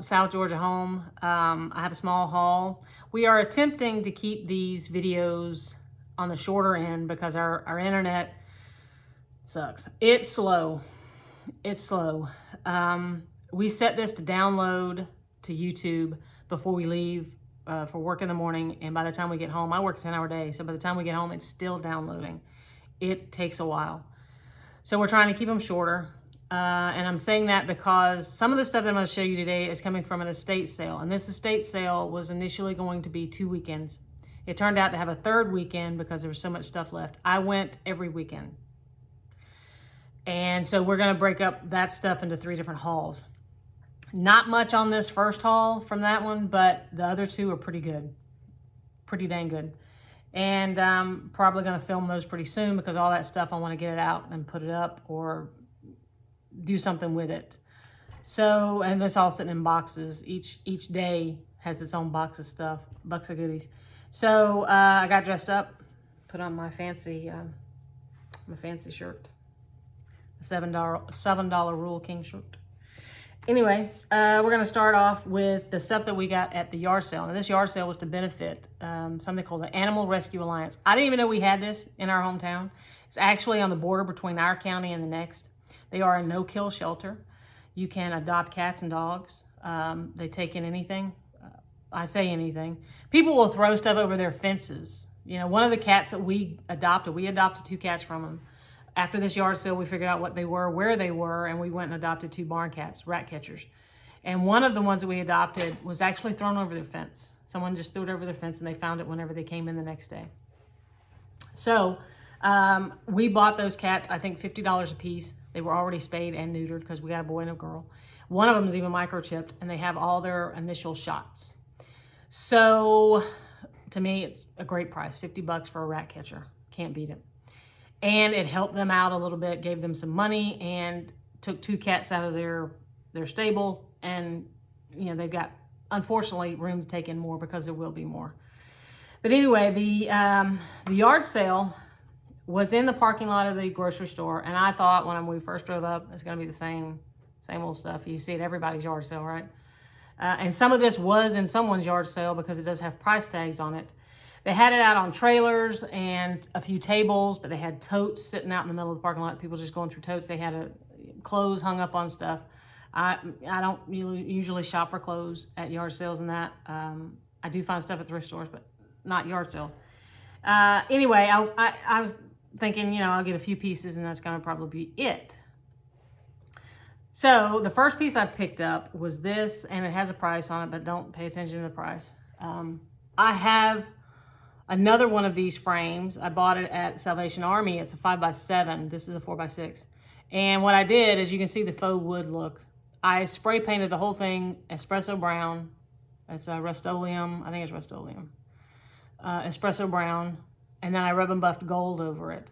South Georgia home. I have a small haul. We are attempting to keep these videos on the shorter end because our internet sucks. It's slow. It's slow. We set this to download to YouTube before we leave for work in the morning. And by the time we get home, I work a 10-hour day. So by the time we get home, it's still downloading. It takes a while. So we're trying to keep them shorter. And I'm saying that because some of the stuff that I'm going to show you today is coming from an estate sale. And this estate sale was initially going to be 2 weekends. It turned out to have a third weekend because there was so much stuff left. I went every weekend. And so we're going to break up that stuff into 3 different hauls. Not much on this first haul from that one, but the other 2 are pretty good. Pretty dang good. And I'm probably going to film those pretty soon because all that stuff, I want to get it out and put it up or do something with it. So, and this all sitting in boxes. Each day has its own box of stuff, box of goodies. So I got dressed up, put on my fancy shirt, the $7 Rule King shirt. Anyway, we're going to start off with the stuff that we got at the yard sale. And this yard sale was to benefit something called the Animal Rescue Alliance. I didn't even know we had this in our hometown. It's actually on the border between our county and the next. They are a no-kill shelter. You can adopt cats and dogs. They take in anything. I say anything. People will throw stuff over their fences. You know, one of the cats that we adopted 2 cats from them. After this yard sale, we figured out what they were, where they were, and we went and adopted 2 barn cats, rat catchers. And one of the ones that we adopted was actually thrown over their fence. Someone just threw it over their fence, and they found it whenever they came in the next day. So we bought those cats, I think $50 a piece. They were already spayed and neutered because we got a boy and a girl. One of them is even microchipped, and they have all their initial shots. So to me, it's a great price, $50 for a rat catcher. Can't beat it. And it helped them out a little bit, gave them some money, and took 2 cats out of their stable. And, you know, they've got, unfortunately, room to take in more because there will be more. But anyway, the yard sale was in the parking lot of the grocery store. And I thought when we first drove up, it's going to be the same old stuff. You see at everybody's yard sale, right? And some of this was in someone's yard sale because it does have price tags on it. They had it out on trailers and a few tables, but they had totes sitting out in the middle of the parking lot. People just going through totes. They had clothes hung up on stuff. I don't usually shop for clothes at yard sales and that. I do find stuff at thrift stores, but not yard sales. Anyway, I was thinking, you know, I'll get a few pieces and that's going to probably be it. So the first piece I picked up was this, and it has a price on it, but don't pay attention to the price. I have another one of these frames. I bought it at Salvation Army. It's a 5x7. This is a 4x6. And what I did is, you can see the faux wood look. I spray painted the whole thing espresso brown. It's a Rust-Oleum. I think it's Rust-Oleum. Espresso brown. And then I rub and buffed gold over it.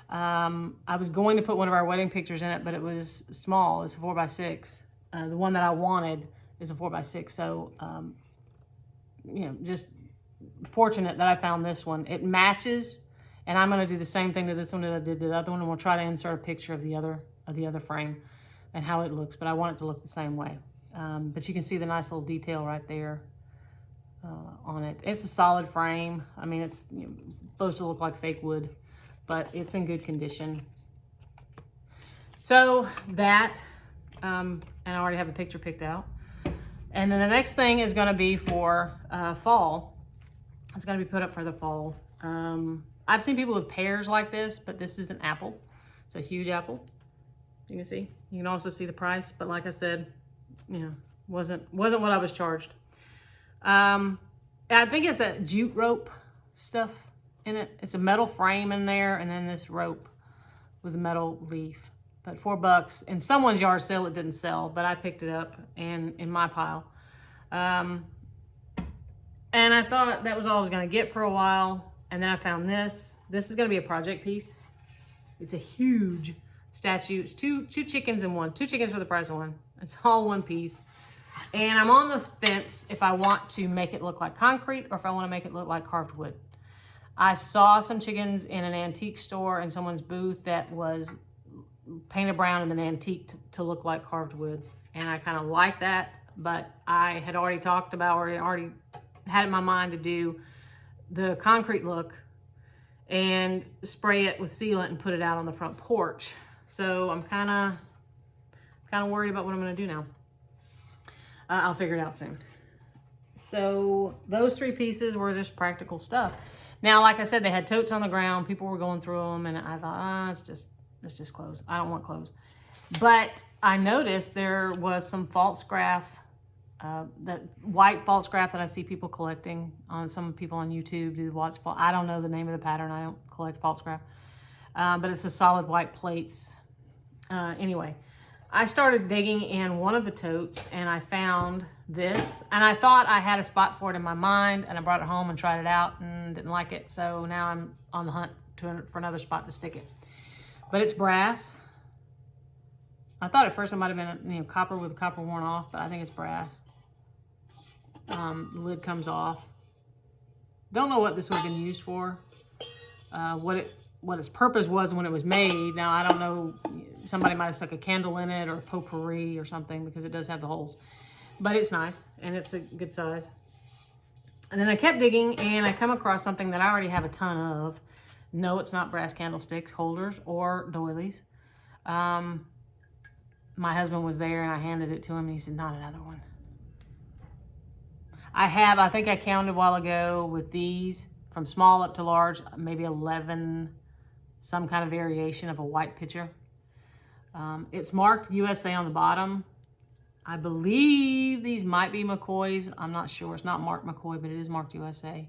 I was going to put one of our wedding pictures in it, but it was small. It's a 4x6. The one that I wanted is a 4x6. So, you know, just fortunate that I found this one. It matches, and I'm going to do the same thing to this one that I did to the other one, and we'll try to insert a picture of the other frame and how it looks, but I want it to look the same way. But you can see the nice little detail right there on it. It's a solid frame. I mean, it's, you know, supposed to look like fake wood, but it's in good condition. So that, and I already have a picture picked out. And then the next thing is going to be for fall. It's going to be put up for the fall. I've seen people with pears like this, but this is an apple. It's a huge apple. You can see. You can also see the price, but like I said, you know, wasn't what I was charged. I think it's that jute rope stuff in it. It's a metal frame in there, and then this rope with a metal leaf. But $4 in someone's yard sale, it didn't sell, but I picked it up and in my pile. And I thought that was all I was going to get for a while. And then I found this. This is going to be a project piece. It's a huge statue. It's two chickens in one. 2 chickens for the price of one. It's all one piece. And I'm on the fence if I want to make it look like concrete or if I want to make it look like carved wood. I saw some chickens in an antique store in someone's booth that was painted brown and then antique to look like carved wood. And I kind of like that but I had already talked about, or already had in my mind to do the concrete look and spray it with sealant and put it out on the front porch. So I'm kind of worried about what I'm going to do now. I'll figure it out soon. So those 3 pieces were just practical stuff. Now, like I said, they had totes on the ground. People were going through them, and I thought, it's just clothes. I don't want clothes. But I noticed there was some false graph, that white false graph that I see people collecting. On some people on YouTube do what's false. I don't know the name of the pattern. I don't collect false graph, but it's a solid white plates. Anyway, I started digging in one of the totes, and I found this, and I thought I had a spot for it in my mind, and I brought it home and tried it out and didn't like it. So now I'm on the hunt for another spot to stick it. But it's brass. I thought at first it might have been, copper with the copper worn off, but I think it's brass. The lid comes off. Don't know what this would have been used for. What its purpose was when it was made. Now, I don't know. Somebody might have stuck a candle in it or potpourri or something, because it does have the holes. But it's nice, and it's a good size. And then I kept digging, and I come across something that I already have a ton of. No, it's not brass candlesticks, holders, or doilies. My husband was there, and I handed it to him, and he said, not another one. I think I counted a while ago with these, from small up to large, maybe 11, some kind of variation of a white picture. It's marked USA on the bottom. I believe these might be McCoy's. I'm not sure. It's not marked McCoy, but it is marked USA.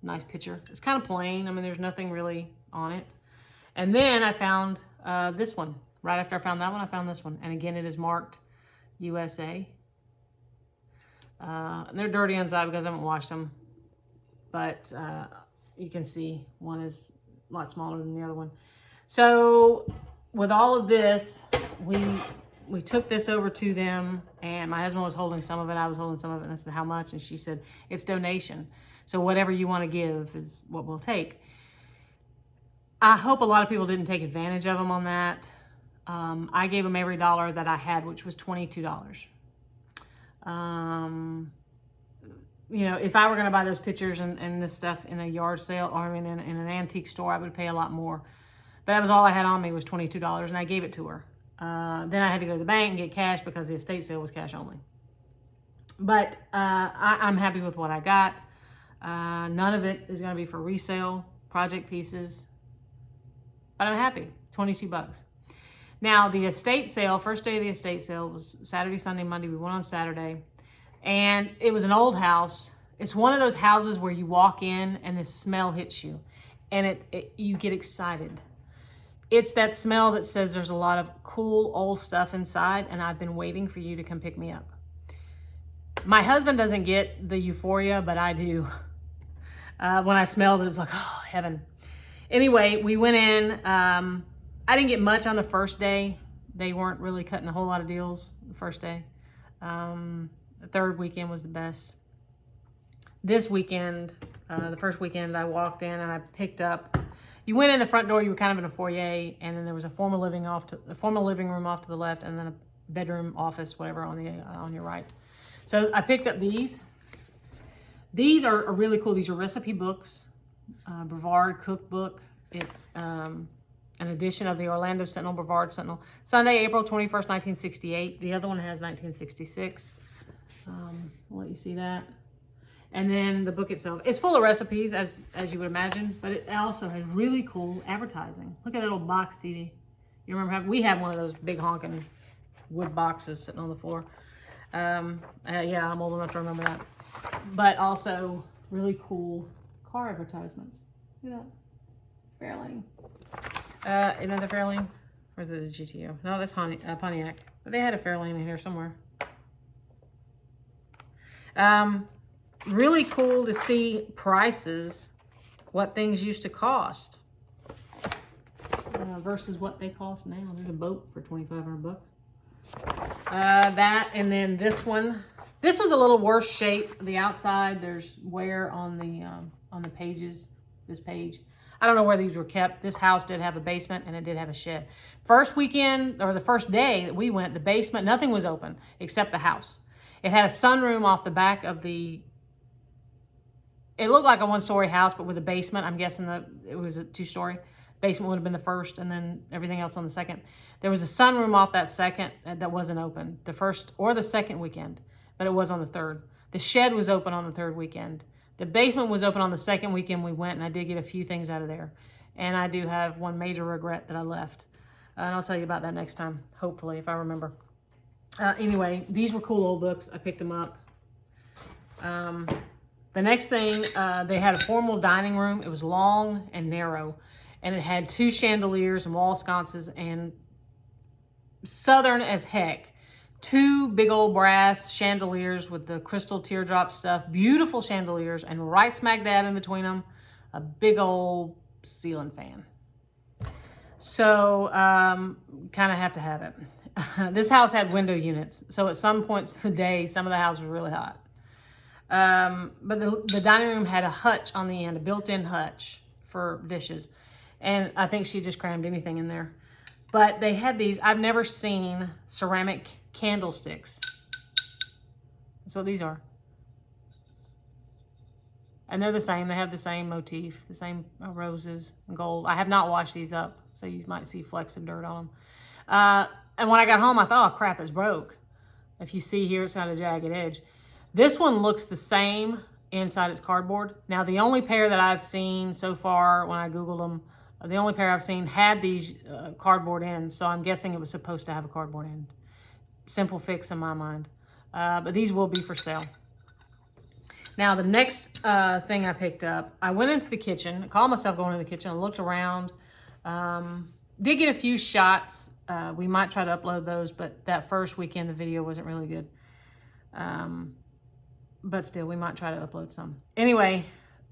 Nice picture. It's kind of plain. I mean, there's nothing really on it. And then I found this one. Right after I found that one, I found this one. And again, it is marked USA. And they're dirty inside because I haven't washed them. But you can see one is a lot smaller than the other one. So with all of this, we took this over to them, and my husband was holding some of it. I was holding some of it, and I said, how much? And she said, it's donation. So whatever you want to give is what we'll take. I hope a lot of people didn't take advantage of them on that. I gave them every dollar that I had, which was $22. If I were going to buy those pictures and this stuff in a yard sale, or in an antique store, I would pay a lot more. But that was all I had on me, was $22, and I gave it to her. Then I had to go to the bank and get cash because the estate sale was cash only. But I'm happy with what I got. None of it is going to be for resale, project pieces. But I'm happy. $22. Now, the estate sale, first day of the estate sale was Saturday, Sunday, Monday. We went on Saturday. And it was an old house. It's one of those houses where you walk in and the smell hits you. And you get excited. It's that smell that says there's a lot of cool old stuff inside, and I've been waiting for you to come pick me up. My husband doesn't get the euphoria, but I do. When I smelled it, it was like, oh, heaven. Anyway, we went in. I didn't get much on the first day. They weren't really cutting a whole lot of deals the first day. The third weekend was the best. This weekend, the first weekend, I walked in and I picked up. You went in the front door. You were kind of in a foyer, and then there was a formal living room off to the left, and then a bedroom, office, whatever on your right. So I picked up these. These are really cool. These are recipe books, Brevard cookbook. It's an edition of the Orlando Sentinel, Brevard Sentinel. Sunday, April 21st, 1968. The other one has 1966. I'll let you see that. And then the book itself, it's full of recipes, as you would imagine, but it also has really cool advertising. Look at that old box TV. You remember we had one of those big honking wood boxes sitting on the floor. Yeah, I'm old enough to remember that. But also really cool car advertisements. Look at that. Fairlane. Isn't that the Fairlane? Or is it the GTO? No, that's Pontiac. But they had a Fairlane in here somewhere. Really cool to see prices, what things used to cost versus what they cost now. There's a boat for $2,500. That, and then this one. This was a little worse shape. The outside, there's wear on the pages. This page. I don't know where these were kept. This house did have a basement and it did have a shed. First weekend, or the first day that we went, the basement, nothing was open except the house. It had a sunroom off the back of the, it looked like a one-story house, but with a basement. I'm guessing that it was a two-story. Basement would have been the first, and then everything else on the second. There was a sunroom off that second that wasn't open, the first or the second weekend, but it was on the third. The shed was open on the third weekend. The basement was open on the second weekend we went, and I did get a few things out of there. And I do have one major regret that I left. And I'll tell you about that next time, hopefully, if I remember. Anyway, these were cool old books. I picked them up. The next thing, they had a formal dining room. It was long and narrow, and it had 2 chandeliers and wall sconces, and southern as heck. 2 big old brass chandeliers with the crystal teardrop stuff, beautiful chandeliers, and right smack dab in between them, a big old ceiling fan. So, kind of have to have it. This house had window units, so at some points of the day, some of the house was really hot. But the dining room had a hutch on the end, a built-in hutch for dishes. And I think she just crammed anything in there. But they had these, I've never seen ceramic candlesticks. That's what these are. And they're the same. They have the same motif, the same roses and gold. I have not washed these up, so you might see flecks of dirt on them. And when I got home, I thought, oh crap, it's broke. If you see here, it's got a jagged edge. This one looks the same inside its cardboard. Now, the only pair that I've seen so far when I Googled them, the only pair I've seen had these cardboard ends, so I'm guessing it was supposed to have a cardboard end. Simple fix in my mind. But these will be for sale. Now, the next thing I picked up, I went into the kitchen. I called myself going to the kitchen. I looked around. Did get a few shots. We might try to upload those, but that first weekend, the video wasn't really good. But still, we might try to upload some. Anyway,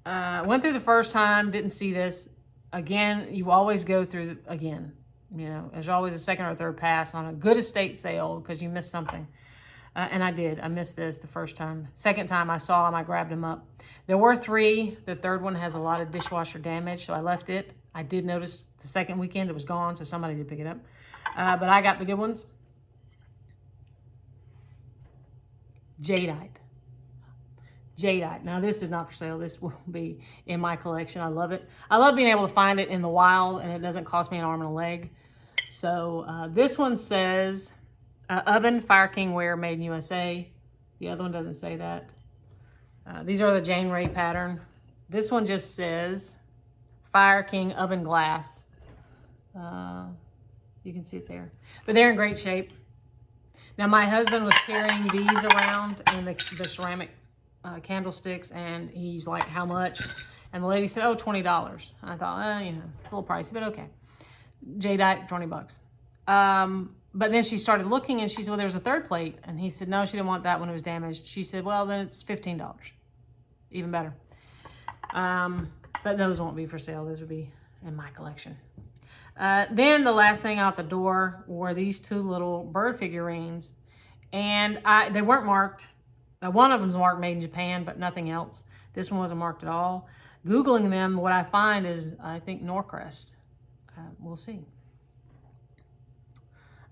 went through the first time, didn't see this. Again, you always go through again. You know, there's always a second or third pass on a good estate sale because you missed something. And I did. I missed this the first time. Second time I saw them, I grabbed them up. There were 3. The third one has a lot of dishwasher damage, so I left it. I did notice the second weekend it was gone, so somebody did pick it up. But I got the good ones. Jadeite. Jadeite. Now, this is not for sale. This will be in my collection. I love it. I love being able to find it in the wild, and it doesn't cost me an arm and a leg. So this one says oven, Fire King ware, made in USA. The other one doesn't say that. These are the Jane Ray pattern. This one just says Fire King oven glass. You can see it there. But they're in great shape. Now, my husband was carrying these around in the ceramic candlesticks, and he's like, how much? And the lady said, oh, $20. And I thought, you know, a little pricey, but okay. Jadeite, $20. But then she started looking, and she said, well, there's a third plate. And he said, no, she didn't want that when it was damaged. She said, well, then it's $15. Even better. But those won't be for sale. Those will be in my collection. Then the last thing out the door were these 2 little bird figurines. And they weren't marked. One of them's marked made in Japan, but nothing else. This one wasn't marked at all. Googling them, what I find is, I think, Norcrest. We'll see.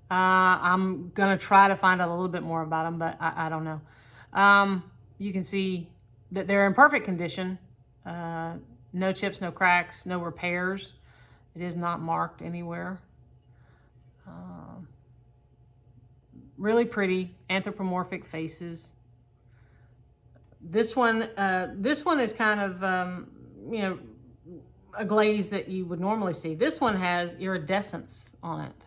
I'm going to try to find out a little bit more about them, but I don't know. You can see that they're in perfect condition. No chips, no cracks, no repairs. It is not marked anywhere. Really pretty anthropomorphic faces. This one is kind of, you know, a glaze that you would normally see. This one has iridescence on it.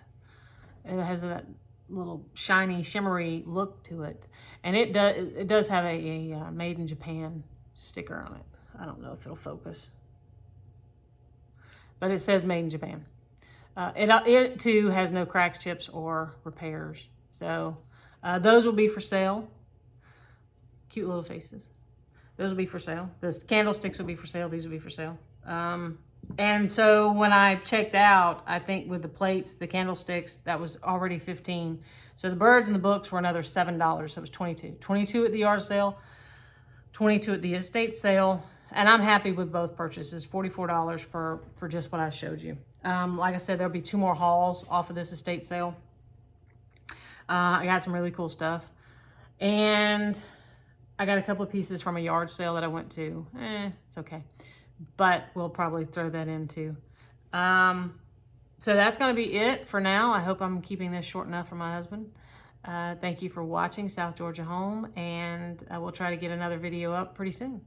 It has that little shiny, shimmery look to it. And it does have a made in Japan sticker on it. I don't know if it'll focus. But it says made in Japan. It too has no cracks, chips, or repairs. So those will be for sale. Cute little faces. Those will be for sale. The candlesticks will be for sale. These will be for sale. And so when I checked out, I think with the plates, the candlesticks, that was already $15. So the birds and the books were another $7. So it was $22. $22 at the yard sale, $22 at the estate sale. and I'm happy with both purchases. $44 for just what I showed you. Like I said, there'll be 2 more hauls off of this estate sale. I got some really cool stuff. And I got a couple of pieces from a yard sale that I went to. It's okay. But we'll probably throw that in too. So that's going to be it for now. I hope I'm keeping this short enough for my husband. Thank you for watching South Georgia Home, and I will try to get another video up pretty soon.